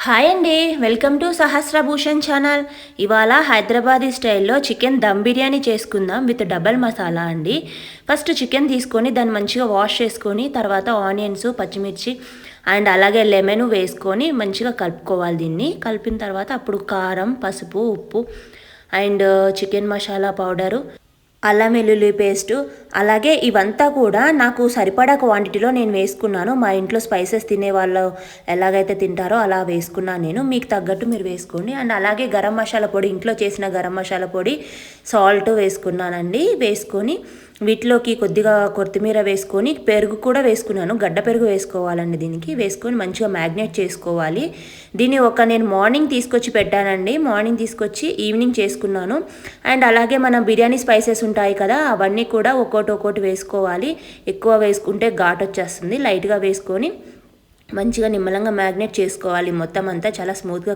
Hi అండి, welcome to సహస్రభూషణ్ channel. ఇవాళ హైదరాబాదీ స్టైల్లో చికెన్ దమ్ బిర్యానీ చేసుకుందాం విత్ డబల్ మసాలా అండి. ఫస్ట్ చికెన్ తీసుకొని దాన్ని మంచిగా వాష్ చేసుకొని తర్వాత ఆనియన్స్, పచ్చిమిర్చి అండ్ అలాగే లెమన్ వేసుకొని మంచిగా కలుపుకోవాలి. దీన్ని కలిపిన తర్వాత అప్పుడు కారం, పసుపు, ఉప్పు అండ్ చికెన్ మసాలా పౌడరు, అల్లం వెల్లుల్లి పేస్టు, అలాగే ఇవంతా కూడా నాకు సరిపడా క్వాంటిటీలో నేను వేసుకున్నాను. మా ఇంట్లో స్పైసెస్ తినే వాళ్ళు ఎలాగైతే తింటారో అలా వేసుకున్నాను నేను. మీకు తగ్గట్టు మీరు వేసుకోండి. అండ్ అలాగే గరం మసాలా పొడి, ఇంట్లో చేసిన గరం మసాలా పొడి, సాల్ట్ వేసుకున్నానండి. వేసుకొని వీటిలోకి కొద్దిగా కొత్తిమీర వేసుకొని పెరుగు కూడా వేసుకున్నాను. గడ్డ పెరుగు వేసుకోవాలండి. దీనికి వేసుకొని మంచిగా మ్యాగ్నేట్ చేసుకోవాలి. దీన్ని నేను మార్నింగ్ తీసుకొచ్చి పెట్టానండి. మార్నింగ్ తీసుకొచ్చి ఈవినింగ్ చేసుకున్నాను. అండ్ అలాగే మన బిర్యానీ స్పైసెస్ ఉంటాయి కదా, అవన్నీ కూడా ఒక్కోటి వేసుకోవాలి. ఎక్కువ వేసుకుంటే ఘాటు వచ్చేస్తుంది. లైట్గా వేసుకొని మంచిగా నిమ్మలంగా మ్యాగ్నేట్ చేసుకోవాలి. మొత్తం అంతా చాలా స్మూత్గా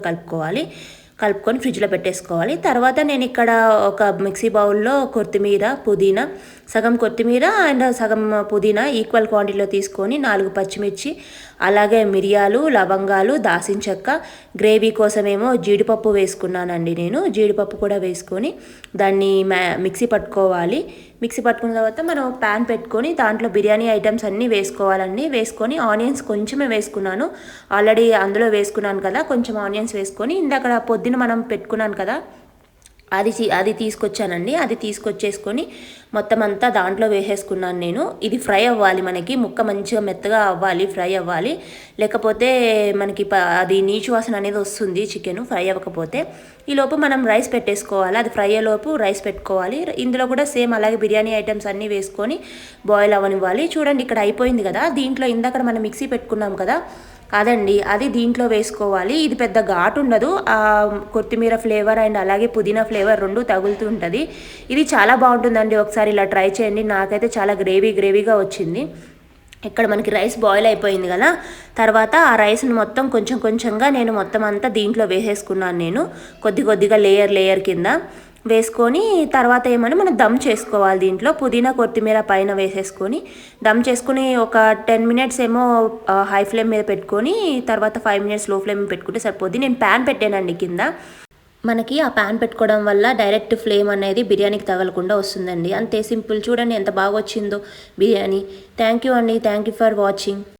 కలుపుకొని ఫ్రిడ్జ్లో పెట్టేసుకోవాలి. తర్వాత నేను ఇక్కడ ఒక మిక్సీ బౌల్లో కొత్తిమీర, పుదీనా, సగం కొత్తిమీర అండ్ సగం పుదీనా ఈక్వల్ క్వాంటిటీలో తీసుకొని 4 పచ్చిమిర్చి, అలాగే మిరియాలు, లవంగాలు, దాల్చిన చెక్క, గ్రేవీ కోసమేమో జీడిపప్పు వేసుకున్నానండి నేను. జీడిపప్పు కూడా వేసుకొని దాన్ని మిక్సీ పట్టుకోవాలి. మిక్సీ పట్టుకున్న తర్వాత మనం ప్యాన్ పెట్టుకొని దాంట్లో బిర్యానీ ఐటమ్స్ అన్నీ వేసుకోవాలండి. వేసుకొని ఆనియన్స్ కొంచెమే వేసుకున్నాను. ఆల్రెడీ అందులో వేసుకున్నాను కదా, కొంచెం ఆనియన్స్ వేసుకొని ఇందాక పొద్దున మనం పెట్టుకున్నాను కదా, అది తీసుకొచ్చానండి. అది తీసుకొచ్చేసుకొని మొత్తం అంతా దాంట్లో వేసేసుకున్నాను నేను. ఇది ఫ్రై అవ్వాలి, మనకి ముక్క మంచిగా మెత్తగా అవ్వాలి, ఫ్రై అవ్వాలి. లేకపోతే మనకి అది నీచు వాసన అనేది వస్తుంది చికెన్ ఫ్రై అవ్వకపోతే. ఈలోపు మనం రైస్ పెట్టేసుకోవాలి. అది ఫ్రై అయ్యేలోపు రైస్ పెట్టుకోవాలి. ఇందులో కూడా సేమ్ అలాగే బిర్యానీ ఐటమ్స్ అన్నీ వేసుకొని బాయిల్ అవ్వనివ్వాలి. చూడండి ఇక్కడ అయిపోయింది కదా. దీంట్లో ఇందాక మనం మిక్సీ పెట్టుకున్నాం కదా, అదండి అది దీంట్లో వేసుకోవాలి. ఇది పెద్ద ఘాటు ఉండదు. కొత్తిమీర ఫ్లేవర్ అండ్ అలాగే పుదీనా ఫ్లేవర్ రెండు తగులుతూ ఉంటుంది. ఇది చాలా బాగుంటుందండి. ఒకసారి ఇలా ట్రై చేయండి. నాకైతే చాలా గ్రేవీగా వచ్చింది. ఇక్కడ మనకి రైస్ బాయిల్ అయిపోయింది కదా, తర్వాత ఆ రైస్ని మొత్తం కొంచెంగా నేను మొత్తం అంతా దీంట్లో వేసేసుకున్నాను నేను. కొద్దిగా లేయర్ కింద వేసుకొని తర్వాత మనం దమ్ చేసుకోవాలి. దీంట్లో పుదీనా, కొత్తిమీర పైన వేసేసుకొని దమ్ చేసుకుని ఒక 10 మినిట్స్ ఏమో హై ఫ్లేమ్ మీద పెట్టుకొని తర్వాత 5 మినిట్స్ లో ఫ్లేమ్ పెట్టుకుంటే సరిపోద్ది. నేను ప్యాన్ పెట్టానండి కింద. మనకి ఆ ప్యాన్ పెట్టుకోవడం వల్ల డైరెక్ట్ ఫ్లేమ్ అనేది బిర్యానీకి తగలకుండా వస్తుందండి. అంతే సింపుల్. చూడండి ఎంత బాగా వచ్చిందో బిర్యానీ. థ్యాంక్ యూ అండి. Thank you for watching.